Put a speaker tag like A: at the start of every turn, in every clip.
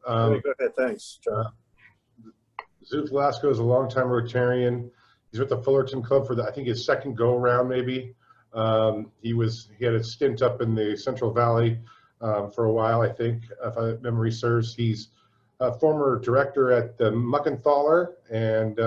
A: Go ahead. Thanks, John.
B: Zoot Velasco is a longtime Rotarian. He's with the Fullerton Club for I think his second go around maybe. He had a stint up in the Central Valley for a while, I think, if memory serves. He's a former director at the Muckenthaler and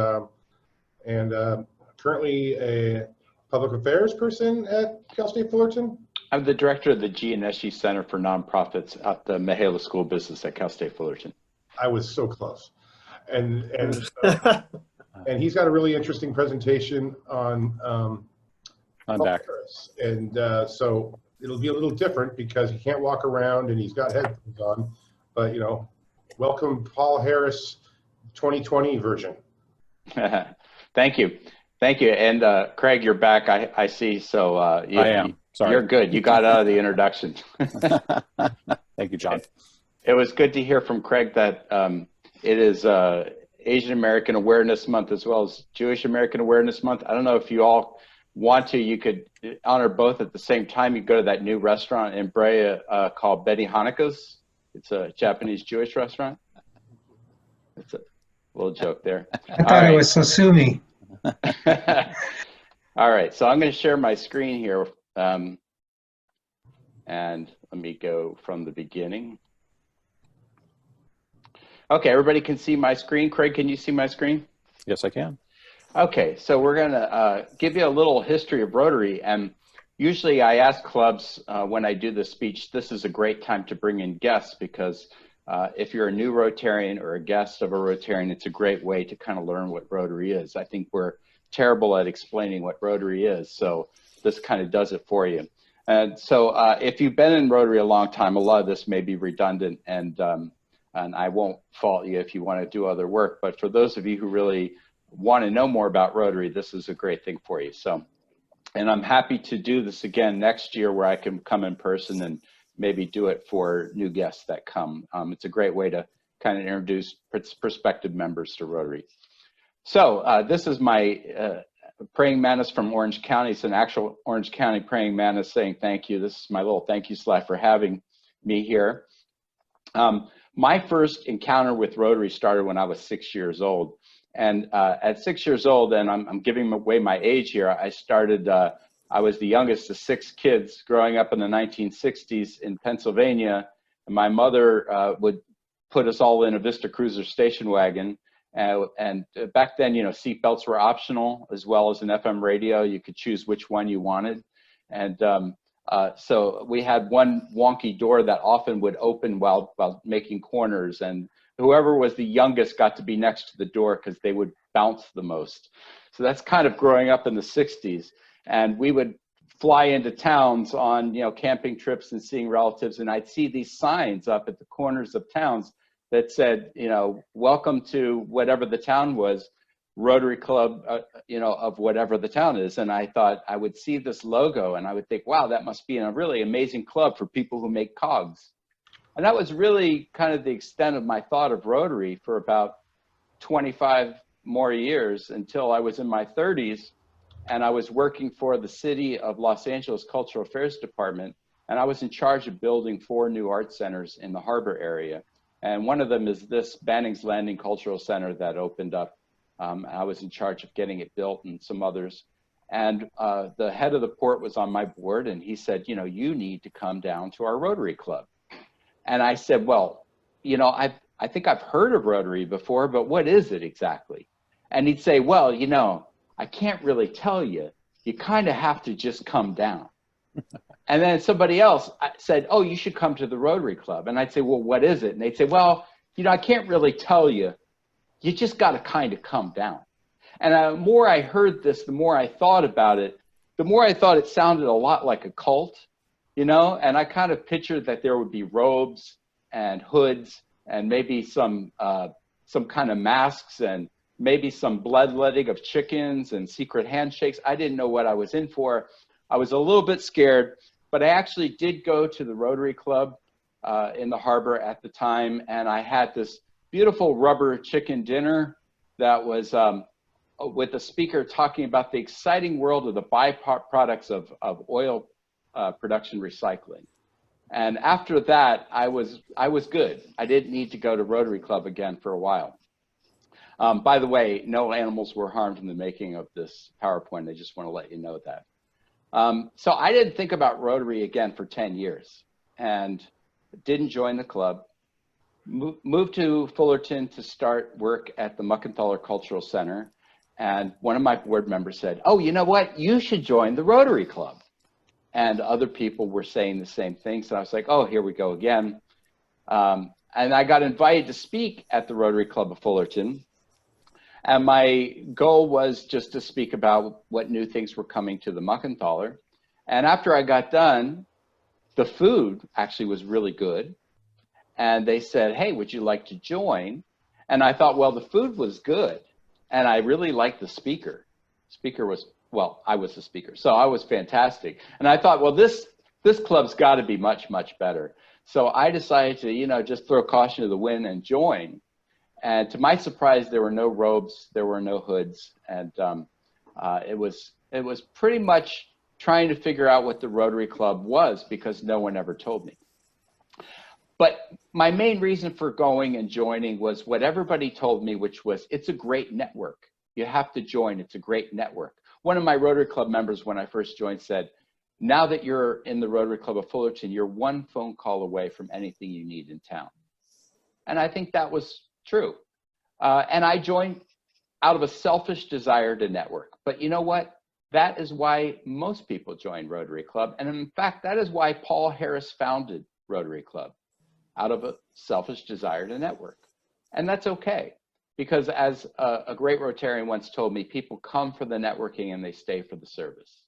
B: currently a public affairs person at Cal State Fullerton.
C: I'm the director of the G&SG Center for Nonprofits at the Mihaela School of Business at Cal State Fullerton.
B: I was so close. And he's got a really interesting presentation on Harris. And so it'll be a little different because he can't walk around and he's got headphones on. But, you know, welcome Paul Harris 2020 version.
C: Thank you. Thank you. And Craig, you're back, I see. So
D: I am. Sorry.
C: You're good. You got out of the introduction.
D: Thank you, John.
C: It was good to hear from Craig that it is Asian American Awareness Month as well as Jewish American Awareness Month. I don't know if you all want to, you could honor both at the same time. You go to that new restaurant in Brea called Betty Hanukkah's. It's a Japanese Jewish restaurant. It's a little joke there.
E: I thought it was sashimi.
C: All right, so I'm going to share my screen here. And let me go from the beginning. Okay, everybody can see my screen. Craig, can you see my screen?
D: Yes, I can.
C: Okay, so we're going to give you a little history of Rotary. And usually I ask clubs when I do this speech, this is a great time to bring in guests because if you're a new Rotarian or a guest of a Rotarian, it's a great way to kind of learn what Rotary is. I think we're terrible at explaining what Rotary is, so this kind of does it for you. And so if you've been in Rotary a long time, a lot of this may be redundant, and I won't fault you if you want to do other work, but for those of you who really want to know more about Rotary, this is a great thing for you. So, and I'm happy to do this again next year where I can come in person and maybe do it for new guests that come. It's a great way to kind of introduce prospective members to Rotary. So this is my praying mantis from Orange County. It's an actual Orange County praying mantis saying thank you. This is my little thank you slide for having me here. My first encounter with Rotary started when I was 6 years old. And at 6 years old, and I'm giving away my age here, I started, I was the youngest of 6 kids growing up in the 1960s in Pennsylvania. And my mother would put us all in a Vista Cruiser station wagon. And back then, you know, seatbelts were optional as well as an FM radio. You could choose which one you wanted. And so we had one wonky door that often would open while making corners. And whoever was the youngest got to be next to the door because they would bounce the most. So that's kind of growing up in the 60s. And we would fly into towns on, you know, camping trips and seeing relatives. And I'd see these signs up at the corners of towns that said, you know, welcome to whatever the town was, Rotary Club, you know, of whatever the town is. And I thought I would see this logo and I would think, wow, that must be a really amazing club for people who make cogs. And that was really kind of the extent of my thought of Rotary for about 25 more years until I was in my 30s and I was working for the City of Los Angeles Cultural Affairs Department. And I was in charge of building 4 new art centers in the harbor area. And one of them is this Banning's Landing Cultural Center that opened up. I was in charge of getting it built and some others. And the head of the port was on my board and he said, you know, you need to come down to our Rotary Club. And I said, well, you know, I think I've heard of Rotary before, but what is it exactly? And he'd say, well, you know, I can't really tell you. You kind of have to just come down. And then somebody else said, oh, you should come to the Rotary Club. And I'd say, well, what is it? And they'd say, well, you know, I can't really tell you. You just got to kind of come down. And the more I heard this, the more I thought about it, the more I thought it sounded a lot like a cult, you know, and I kind of pictured that there would be robes and hoods and maybe some kind of masks and maybe some bloodletting of chickens and secret handshakes. I didn't know what I was in for. I was a little bit scared, but I actually did go to the Rotary Club in the harbor at the time, and I had this beautiful rubber chicken dinner that was with a speaker talking about the exciting world of the byproducts of oil production recycling. And after that, I was good. I didn't need to go to Rotary Club again for a while. By the way, no animals were harmed in the making of this PowerPoint. I just want to let you know that. So I didn't think about Rotary again for 10 years and didn't join the club. Moved to Fullerton to start work at the Muckenthaler Cultural Center. And one of my board members said, oh, you know what? You should join the Rotary Club. And other people were saying the same thing. So I was like, oh, here we go again. And I got invited to speak at the Rotary Club of Fullerton. And my goal was just to speak about what new things were coming to the Muckenthaler. And after I got done, the food actually was really good. And they said, hey, would you like to join? And I thought, well, the food was good. And I really liked the speaker. Speaker was, well, I was the speaker. So I was fantastic. And I thought, well, this club's got to be much, much better. So I decided to, you know, just throw caution to the wind and join. And to my surprise, there were no robes, there were no hoods. And it was pretty much trying to figure out what the Rotary Club was because no one ever told me. But my main reason for going and joining was what everybody told me, which was it's a great network. You have to join, it's a great network. One of my Rotary Club members when I first joined said, now that you're in the Rotary Club of Fullerton, you're one phone call away from anything you need in town. And I think that was true. And I joined out of a selfish desire to network. But you know what? That is why most people join Rotary Club. And in fact, that is why Paul Harris founded Rotary Club, out of a selfish desire to network. And that's okay, because as a great Rotarian once told me, people come for the networking and they stay for the service.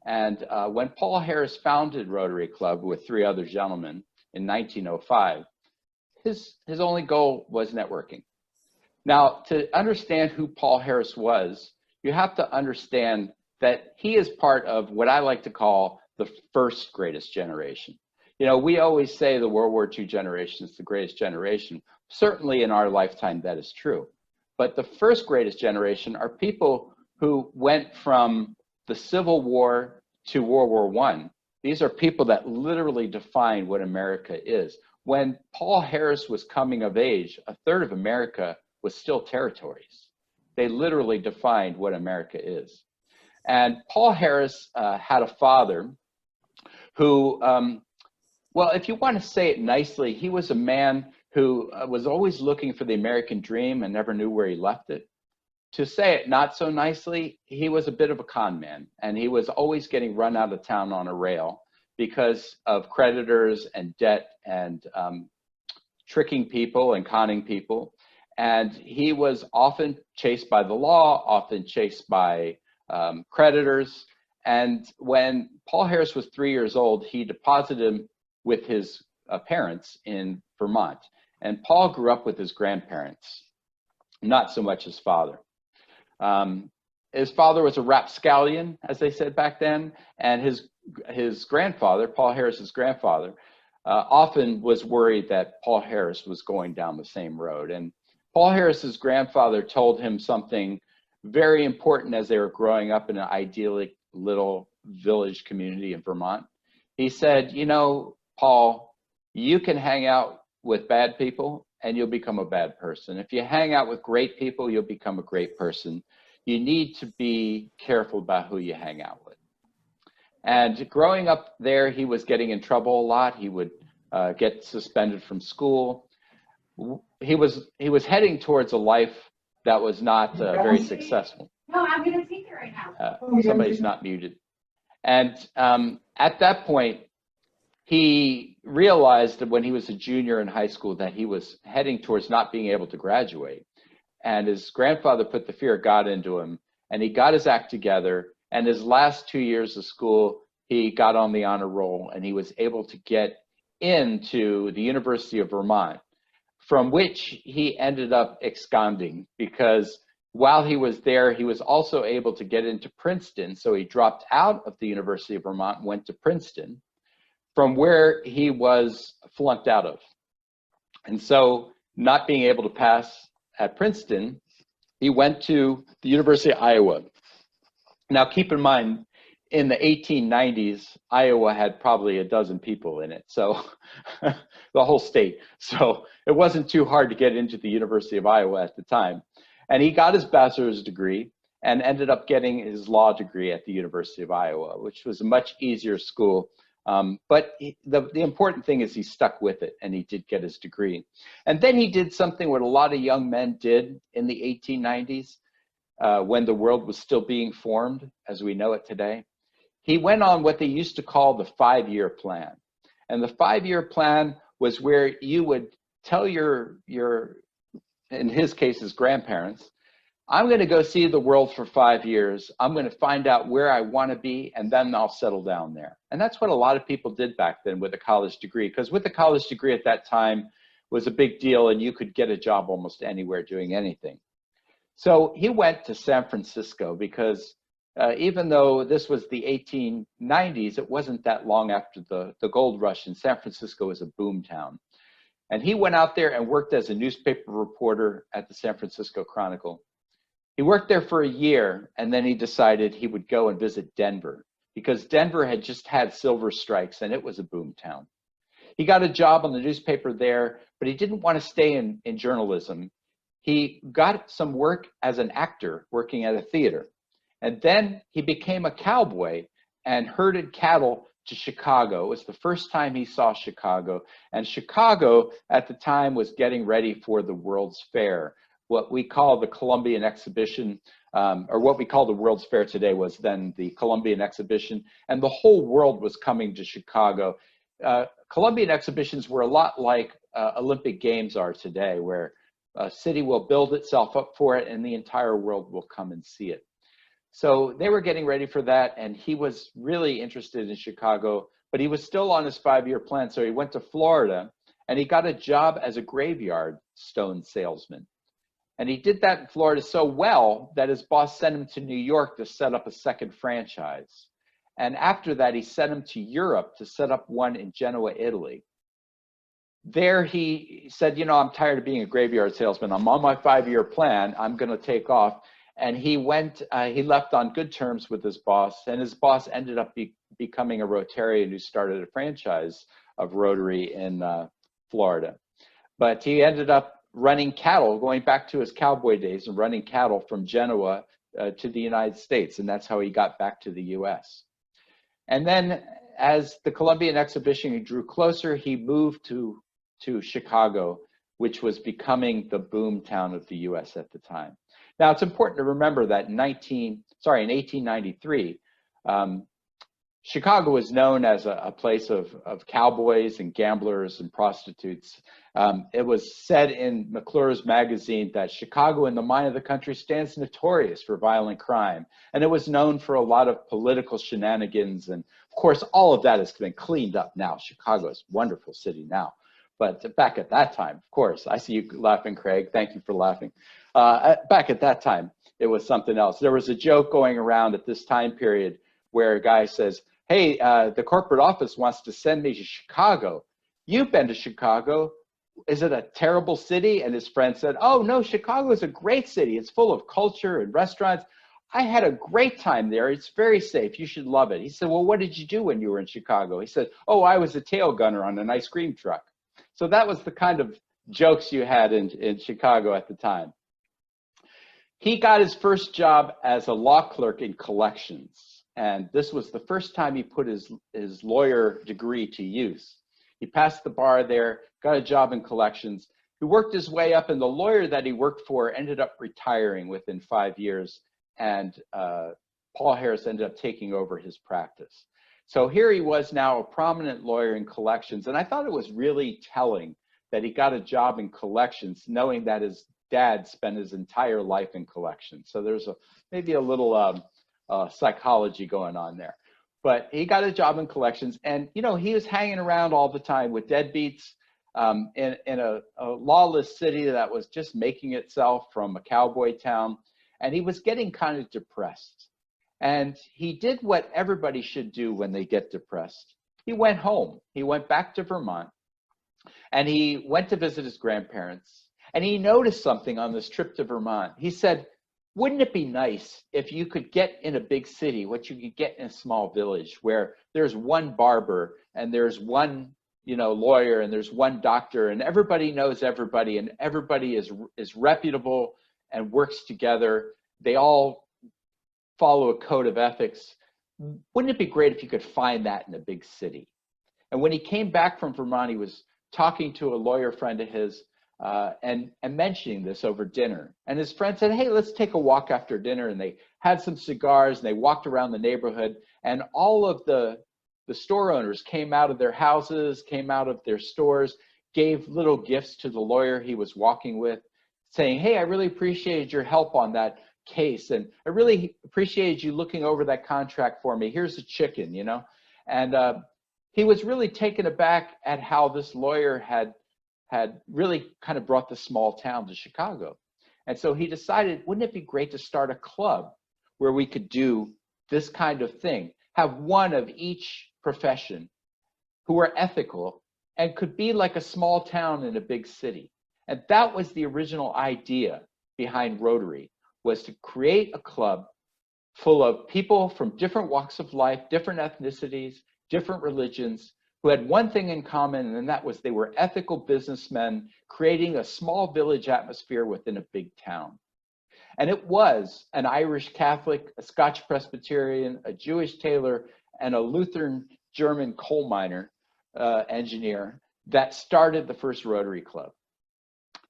C: And when Paul Harris founded Rotary Club with 3 other gentlemen in 1905, his only goal was networking. Now, to understand who Paul Harris was, you have to understand that he is part of what I like to call the first greatest generation. You know, we always say the World War II generation is the greatest generation. Certainly in our lifetime, that is true. But the first greatest generation are people who went from the Civil War to World War I. These are people that literally defined what America is. When Paul Harris was coming of age, a third of America was still territories. They literally defined what America is. And Paul Harris had a father who, well, if you want to say it nicely, he was a man who was always looking for the American dream and never knew where he left it. To say it not so nicely, he was a bit of a con man, and he was always getting run out of town on a rail because of creditors and debt and tricking people and conning people. And he was often chased by the law, often chased by creditors. And when Paul Harris was 3 years old, he deposited him with his parents in Vermont. And Paul grew up with his grandparents, not so much his father. His father was a rapscallion, as they said back then, and his grandfather, Paul Harris's grandfather, often was worried that Paul Harris was going down the same road. And Paul Harris's grandfather told him something very important as they were growing up in an idyllic little village community in Vermont. He said, you know, Paul, you can hang out with bad people and you'll become a bad person. If you hang out with great people, you'll become a great person. You need to be careful about who you hang out with. And growing up there, he was getting in trouble a lot. He would get suspended from school. He was heading towards a life that was not very successful.
F: No, I'm going to take it right now.
C: Somebody's not muted. And at that point, he realized that when he was a junior in high school that he was heading towards not being able to graduate. And his grandfather put the fear of God into him, and he got his act together. And his last 2 years of school, he got on the honor roll, and he was able to get into the University of Vermont, from which he ended up absconding, because while he was there, he was also able to get into Princeton. So he dropped out of the University of Vermont and went to Princeton, from where he was flunked out of. And so, not being able to pass at Princeton, he went to the University of Iowa. Now, keep in mind, in the 1890s, Iowa had probably a dozen people in it, so the whole state. So it wasn't too hard to get into the University of Iowa at the time. And he got his bachelor's degree and ended up getting his law degree at the University of Iowa, which was a much easier school. But the important thing is he stuck with it, and he did get his degree. And then he did something what a lot of young men did in the 1890s when the world was still being formed as we know it today. He went on what they used to call the 5-year plan. And the 5-year plan was where you would tell your, in his case, his grandparents, I'm going to go see the world for 5 years. I'm going to find out where I want to be, and then I'll settle down there. And that's what a lot of people did back then with a college degree, because with a college degree at that time was a big deal, and you could get a job almost anywhere doing anything. So he went to San Francisco because even though this was the 1890s, it wasn't that long after the gold rush, and San Francisco was a boom town. And he went out there and worked as a newspaper reporter at the San Francisco Chronicle. He worked there for a year, and then he decided he would go and visit Denver, because Denver had just had silver strikes and it was a boom town. He got a job on the newspaper there, but he didn't want to stay in journalism. He got some work as an actor working at a theater. And then he became a cowboy and herded cattle to Chicago. It was the first time he saw Chicago. And Chicago at the time was getting ready for the World's Fair. What we call the Columbian Exhibition, or what we call the World's Fair today, was then the Columbian Exhibition. And the whole world was coming to Chicago. Columbian exhibitions were a lot like Olympic Games are today, where a city will build itself up for it and the entire world will come and see it. So they were getting ready for that, and he was really interested in Chicago, but he was still on his 5-year plan. So he went to Florida and he got a job as a graveyard stone salesman. And he did that in Florida so well that his boss sent him to New York to set up a second franchise. And after that, he sent him to Europe to set up one in Genoa, Italy. There he said, you know, I'm tired of being a graveyard salesman. I'm on my 5-year plan. I'm going to take off. And he went, he left on good terms with his boss, and his boss ended up becoming a Rotarian who started a franchise of Rotary in Florida. But he ended up running cattle, going back to his cowboy days and running cattle from Genoa to the United States. And that's how he got back to the US. And then as the Columbian Exhibition drew closer, he moved to Chicago, which was becoming the boom town of the US at the time. Now, it's important to remember that in 1893, Chicago was known as a place of cowboys and gamblers and prostitutes. It was said in McClure's magazine that Chicago in the mind of the country stands notorious for violent crime. And it was known for a lot of political shenanigans. And of course, all of that has been cleaned up now. Chicago is a wonderful city now. But back at that time, of course, I see you laughing, Craig. Thank you for laughing. Back at that time, it was something else. There was a joke going around at this time period where a guy says, hey, the corporate office wants to send me to Chicago. You've been to Chicago. Is it a terrible city? And his friend said, oh, no, Chicago is a great city. It's full of culture and restaurants. I had a great time there. It's very safe. You should love it. He said, well, what did you do when you were in Chicago? He said, oh, I was a tail gunner on an ice cream truck. So that was the kind of jokes you had in Chicago at the time. He got his first job as a law clerk in collections. And this was the first time he put his lawyer degree to use. He passed the bar there, got a job in collections. He worked his way up, and the lawyer that he worked for ended up retiring within 5 years. And Paul Harris ended up taking over his practice. So here he was now a prominent lawyer in collections. And I thought it was really telling that he got a job in collections, knowing that his dad spent his entire life in collections. So there's maybe a little psychology going on there. But he got a job in collections, and you know, he was hanging around all the time with deadbeats in a lawless city that was just making itself from a cowboy town. And he was getting kind of depressed. And he did what everybody should do when they get depressed. He went home. He went back to Vermont, and he went to visit his grandparents. And he noticed something on this trip to Vermont. He said, wouldn't it be nice if you could get in a big city what you could get in a small village, where there's one barber and there's one, lawyer, and there's one doctor, and everybody knows everybody, and everybody is reputable and works together. They all follow a code of ethics. Wouldn't it be great if you could find that in a big city? And when he came back from Vermont, he was talking to a lawyer friend of his and mentioning this over dinner. And his friend said, hey, let's take a walk after dinner. And they had some cigars and they walked around the neighborhood, and all of the store owners came out of their houses, came out of their stores, gave little gifts to the lawyer he was walking with, saying, hey, I really appreciated your help on that case, and I really appreciated you looking over that contract for me. Here's a chicken, And he was really taken aback at how this lawyer had really kind of brought the small town to Chicago. And so he decided, wouldn't it be great to start a club where we could do this kind of thing, have one of each profession who are ethical and could be like a small town in a big city. And that was the original idea behind Rotary, was to create a club full of people from different walks of life, different ethnicities, different religions, who had one thing in common, and that was they were ethical businessmen creating a small village atmosphere within a big town. And it was an Irish Catholic, a Scotch Presbyterian, a Jewish tailor, and a Lutheran German coal miner engineer that started the first Rotary Club.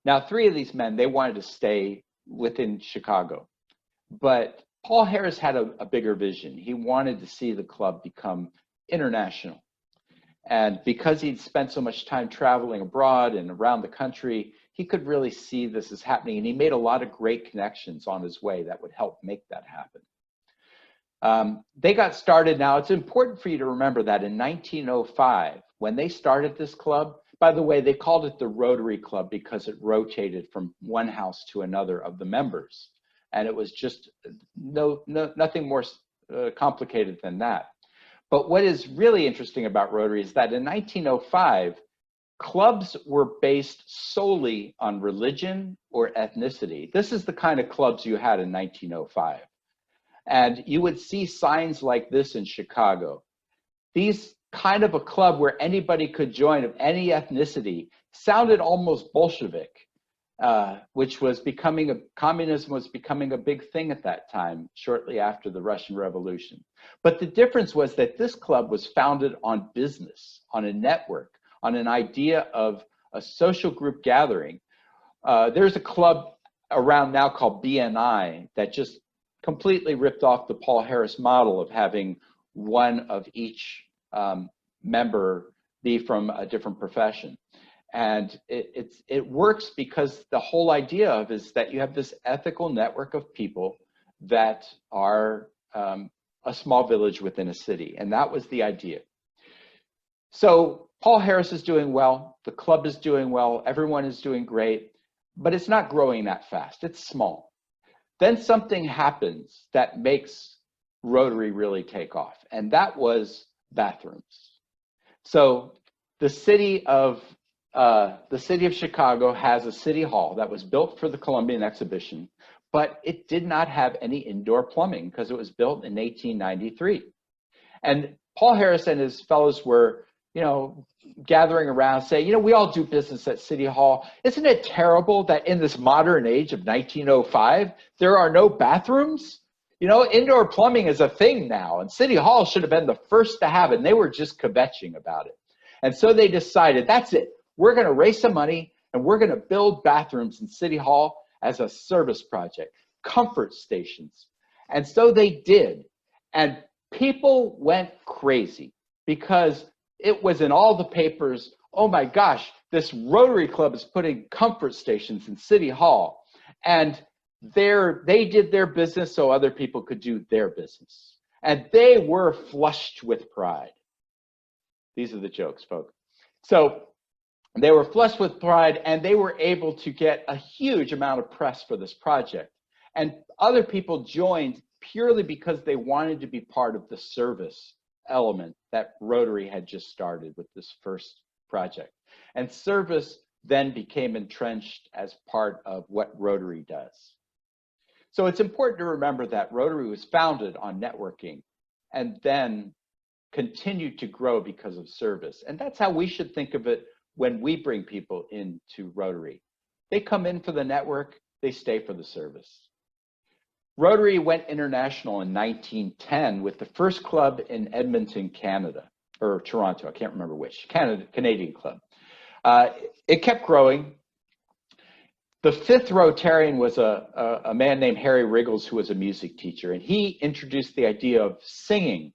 C: Now, 3 of these men, they wanted to stay within Chicago, but Paul Harris had a bigger vision. He wanted to see the club become international. And because he'd spent so much time traveling abroad and around the country, he could really see this as happening. And he made a lot of great connections on his way that would help make that happen. They got started. Now, it's important for you to remember that in 1905, when they started this club, by the way, they called it the Rotary Club because it rotated from one house to another of the members. And it was just nothing more complicated than that. But what is really interesting about Rotary is that in 1905, clubs were based solely on religion or ethnicity. This is the kind of clubs you had in 1905. And you would see signs like this in Chicago. These kind of a club where anybody could join of any ethnicity sounded almost Bolshevik, which was communism was becoming a big thing at that time, shortly after the Russian Revolution. But the difference was that this club was founded on business, on a network, on an idea of a social group gathering. There's a club around now called BNI that just completely ripped off the Paul Harris model of having one of each member be from a different profession. And it works because the whole idea of is that you have this ethical network of people that are a small village within a city. And that was the idea. So Paul Harris is doing well, the club is doing well, everyone is doing great, but it's not growing that fast, it's small. Then something happens that makes Rotary really take off, and that was bathrooms. So the city of Chicago has a city hall that was built for the Columbian Exhibition, but it did not have any indoor plumbing because it was built in 1893. And Paul Harris and his fellows were, gathering around saying, we all do business at City Hall. Isn't it terrible that in this modern age of 1905, there are no bathrooms? Indoor plumbing is a thing now, and City Hall should have been the first to have it, and they were just kvetching about it. And so they decided, that's it. We're going to raise some money, and we're going to build bathrooms in City Hall as a service project, comfort stations. And so they did. And people went crazy because it was in all the papers. Oh my gosh, this Rotary Club is putting comfort stations in City Hall. And they did their business so other people could do their business. And they were flushed with pride. These are the jokes, folks. So they were flushed with pride, and they were able to get a huge amount of press for this project. And other people joined purely because they wanted to be part of the service element that Rotary had just started with this first project. And service then became entrenched as part of what Rotary does. So it's important to remember that Rotary was founded on networking and then continued to grow because of service. And that's how we should think of it when we bring people into Rotary. They come in for the network, they stay for the service. Rotary went international in 1910 with the first club in Edmonton, Canada, or Toronto, I can't remember which, Canadian club. It kept growing. The fifth Rotarian was a man named Harry Riggles, who was a music teacher, and he introduced the idea of singing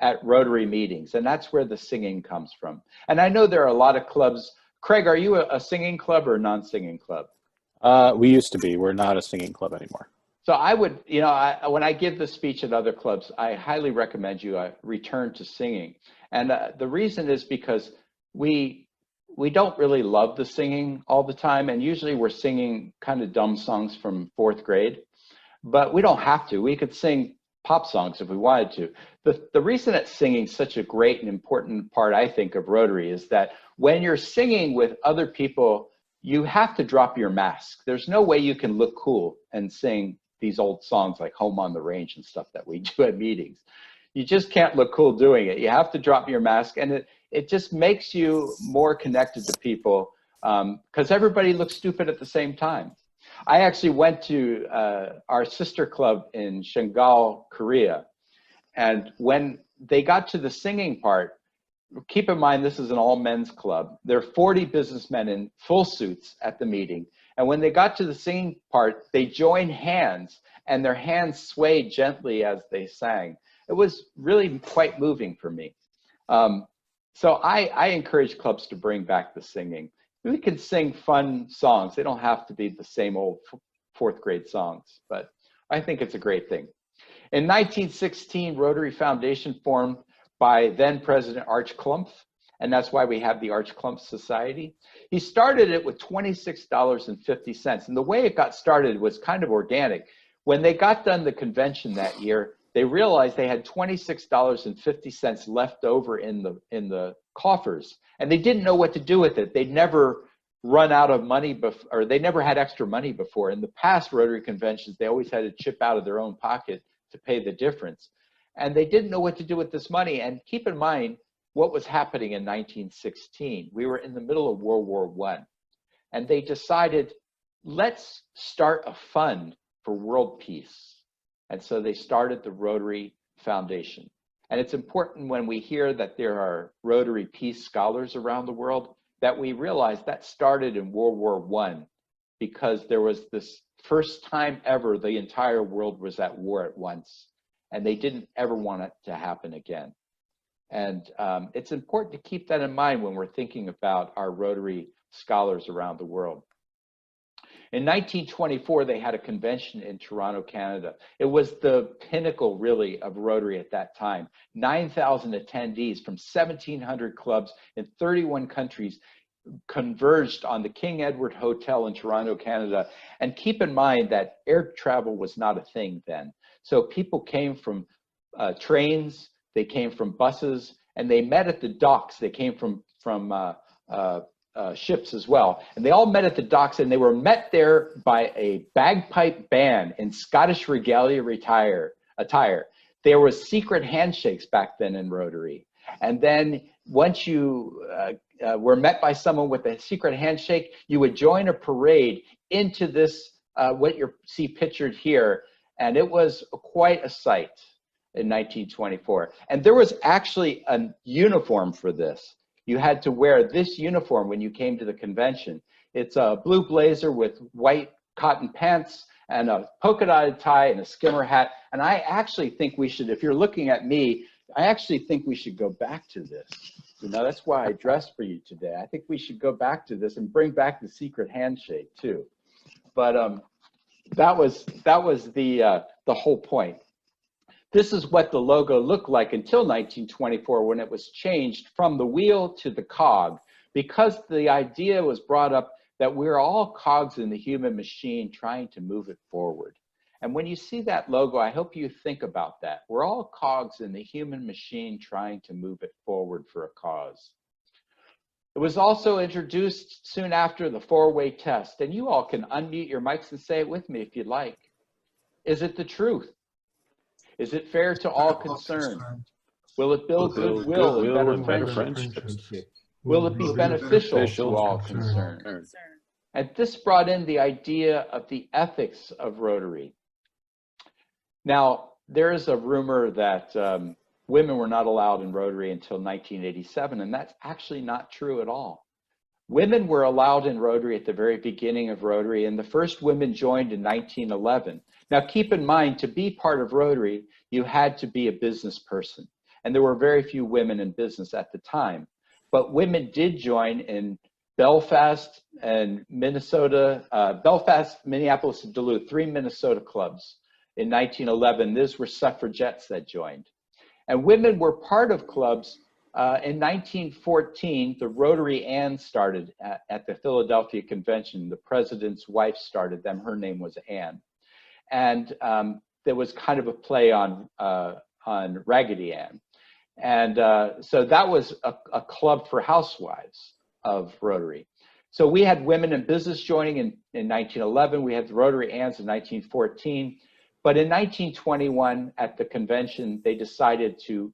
C: at Rotary meetings, and that's where the singing comes from. And I know there are a lot of clubs. Craig, are you a singing club or a non-singing club?
D: We used to be. We're not a singing club anymore.
C: So I would, you know, when I give the speech at other clubs, I highly recommend you return to singing. And the reason is because we don't really love the singing all the time. And usually we're singing kind of dumb songs from 4th grade, but we don't have to. We could sing pop songs if we wanted to. The reason that singing is such a great and important part, I think, of Rotary is that when you're singing with other people, you have to drop your mask. There's no way you can look cool and sing these old songs like Home on the Range and stuff that we do at meetings. You just can't look cool doing it. You have to drop your mask, and it just makes you more connected to people because everybody looks stupid at the same time. I actually went to our sister club in Shanghai, Korea, and when they got to the singing part, keep in mind this is an all-men's club. There are 40 businessmen in full suits at the meeting, and when they got to the singing part, they joined hands, and their hands swayed gently as they sang. It was really quite moving for me. So I encourage clubs to bring back the singing. We can sing fun songs. They don't have to be the same old 4th grade songs, but I think it's a great thing. In 1916, Rotary Foundation formed by then President Arch Klumpf, and that's why we have the Arch Klumpf Society. He started it with $26.50, and the way it got started was kind of organic. When they got done the convention that year, they realized they had $26.50 left over in the coffers, and they didn't know what to do with it. They'd never run out of money before, or they never had extra money before. In the past Rotary conventions, they always had to chip out of their own pocket to pay the difference. And they didn't know what to do with this money. And keep in mind what was happening in 1916. We were in the middle of World War I. And they decided, let's start a fund for world peace. And so they started the Rotary Foundation. And it's important when we hear that there are Rotary Peace Scholars around the world that we realize that started in World War I because there was this first time ever the entire world was at war at once. And they didn't ever want it to happen again. And it's important to keep that in mind when we're thinking about our Rotary scholars around the world. In 1924, they had a convention in Toronto, Canada. It was the pinnacle, really, of Rotary at that time. 9,000 attendees from 1,700 clubs in 31 countries converged on the King Edward Hotel in Toronto, Canada. And keep in mind that air travel was not a thing then. So people came from trains, they came from buses, and they met at the docks. They came from ships as well. And they all met at the docks, and they were met there by a bagpipe band in Scottish regalia attire. There was secret handshakes back then in Rotary. And then once you were met by someone with a secret handshake, you would join a parade into this, what you see pictured here. And it was quite a sight in 1924. And there was actually a uniform for this. You had to wear this uniform when you came to the convention. It's a blue blazer with white cotton pants and a polka dotted tie and a skimmer hat. And I actually think we should, if you're looking at me, I actually think we should go back to this. You know, that's why I dressed for you today. I think we should go back to this and bring back the secret handshake too. But that was the whole point. This is what the logo looked like until 1924 when it was changed from the wheel to the cog, because the idea was brought up that we're all cogs in the human machine trying to move it forward. And when you see that logo, I hope you think about that. We're all cogs in the human machine trying to move it forward for a cause. It was also introduced soon after the four-way test, and you all can unmute your mics and say it with me if you'd like. Is it the truth? Is it fair to all concerned? Will it build goodwill and better friendships? Will it be beneficial to all concerned? And this brought in the idea of the ethics of Rotary. Now, there is a rumor that women were not allowed in Rotary until 1987, and that's actually not true at all. Women were allowed in Rotary at the very beginning of Rotary, and the first women joined in 1911. Now, keep in mind, to be part of Rotary, you had to be a business person, and there were very few women in business at the time. But women did join in Belfast and Minnesota, Belfast, Minneapolis, and Duluth, 3 Minnesota clubs in 1911. These were suffragettes that joined. And women were part of clubs. In 1914, the Rotary Ann started at the Philadelphia Convention. The president's wife started them. Her name was Ann. And there was kind of a play on Raggedy Ann. And so that was a club for housewives of Rotary. So we had women in business joining in 1911. We had the Rotary Anns in 1914. But in 1921, at the convention, they decided to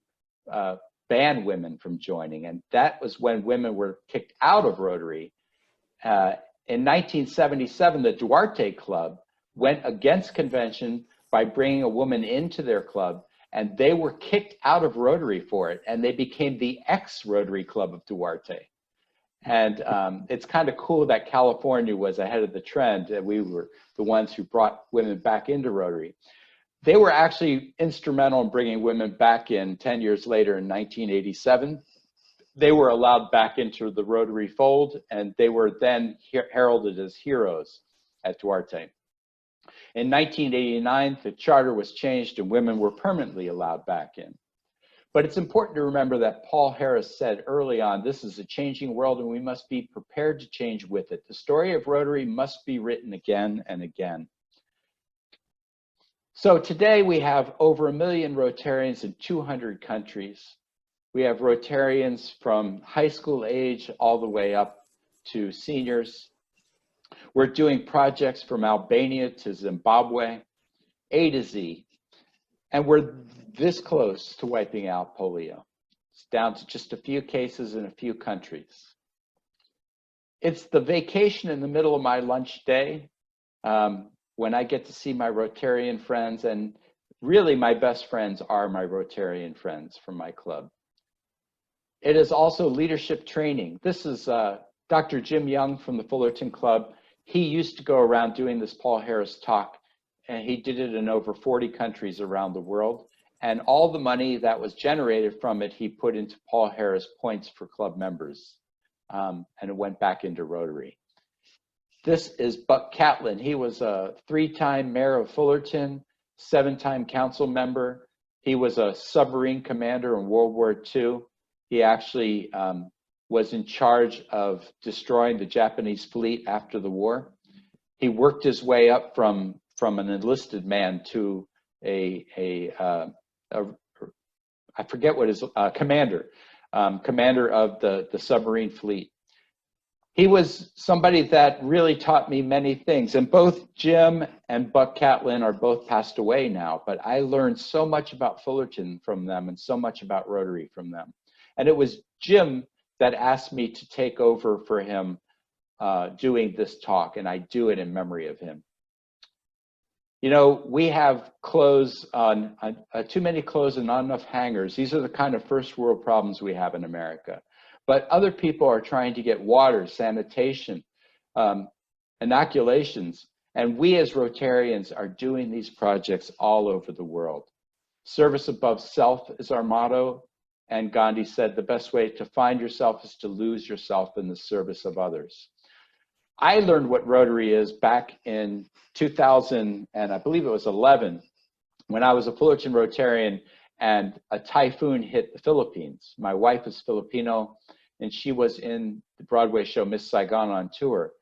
C: ban women from joining. And that was when women were kicked out of Rotary. In 1977, the Duarte Club went against convention by bringing a woman into their club, and they were kicked out of Rotary for it, and they became the ex-Rotary Club of Duarte. And it's kind of cool that California was ahead of the trend, and we were the ones who brought women back into Rotary. They were actually instrumental in bringing women back in 10 years later in 1987. They were allowed back into the Rotary fold, and they were then heralded as heroes at Duarte. In 1989, the charter was changed and women were permanently allowed back in. But it's important to remember that Paul Harris said early on, this is a changing world and we must be prepared to change with it. The story of Rotary must be written again and again. So today we have over 1 million Rotarians in 200 countries. We have Rotarians from high school age all the way up to seniors. We're doing projects from Albania to Zimbabwe, A to Z. And we're this close to wiping out polio. It's down to just a few cases in a few countries. It's the vacation in the middle of my lunch day when I get to see my Rotarian friends, and really my best friends are my Rotarian friends from my club. It is also leadership training. This is Dr. Jim Young from the Fullerton Club. He used to go around doing this Paul Harris talk, and he did it in over 40 countries around the world. And all the money that was generated from it, he put into Paul Harris points for club members. And it went back into Rotary. This is Buck Catlin. He was a 3-time mayor of Fullerton, 7-time council member. He was a submarine commander in World War II. He actually was in charge of destroying the Japanese fleet after the war. He worked his way up from an enlisted man to I forget what his commander of the submarine fleet. He was somebody that really taught me many things, and both Jim and Buck Catlin are both passed away now, but I learned so much about Fullerton from them and so much about Rotary from them. And it was Jim that asked me to take over for him doing this talk, and I do it in memory of him. You know, we have clothes on, too many clothes and not enough hangers. These are the kind of first world problems we have in America. But other people are trying to get water, sanitation, inoculations. And we as Rotarians are doing these projects all over the world. Service above self is our motto. And Gandhi said the best way to find yourself is to lose yourself in the service of others. I learned what Rotary is back in 2000, and I believe it was 11, when I was a Fullerton Rotarian and a typhoon hit the Philippines. My wife is Filipino, and she was in the Broadway show Miss Saigon on tour.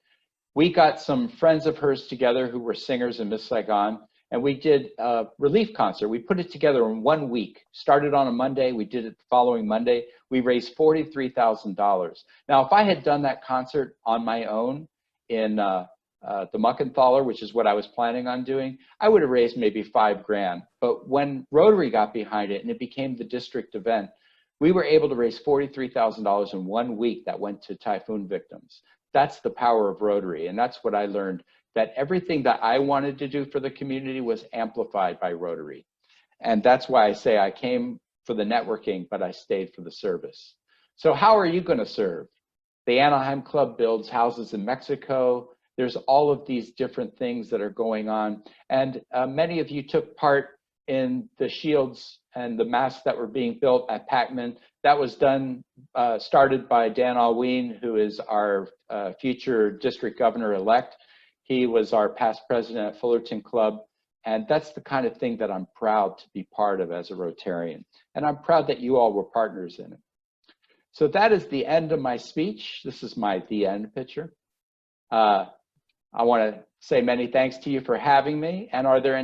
C: We got some friends of hers together who were singers in Miss Saigon, and we did a relief concert. We put it together in 1 week. Started on a Monday, we did it the following Monday. We raised $43,000. Now, if I had done that concert on my own in the Muckenthaler, which is what I was planning on doing, I would have raised maybe $5,000. But when Rotary got behind it and it became the district event, we were able to raise $43,000 in 1 week that went to typhoon victims. That's the power of Rotary. And that's what I learned, that everything that I wanted to do for the community was amplified by Rotary. And that's why I say I came for the networking, but I stayed for the service. So how are you going to serve? The Anaheim Club builds houses in Mexico. There's all of these different things that are going on. And many of you took part in the shields and the masks that were being built at Packman. That was done, started by Dan Alween, who is our future district governor-elect. He was our past president at Fullerton Club. And that's the kind of thing that I'm proud to be part of as a Rotarian. And I'm proud that you all were partners in it. So that is the end of my speech. This is my the end picture. I want to say many thanks to you for having me. And are there any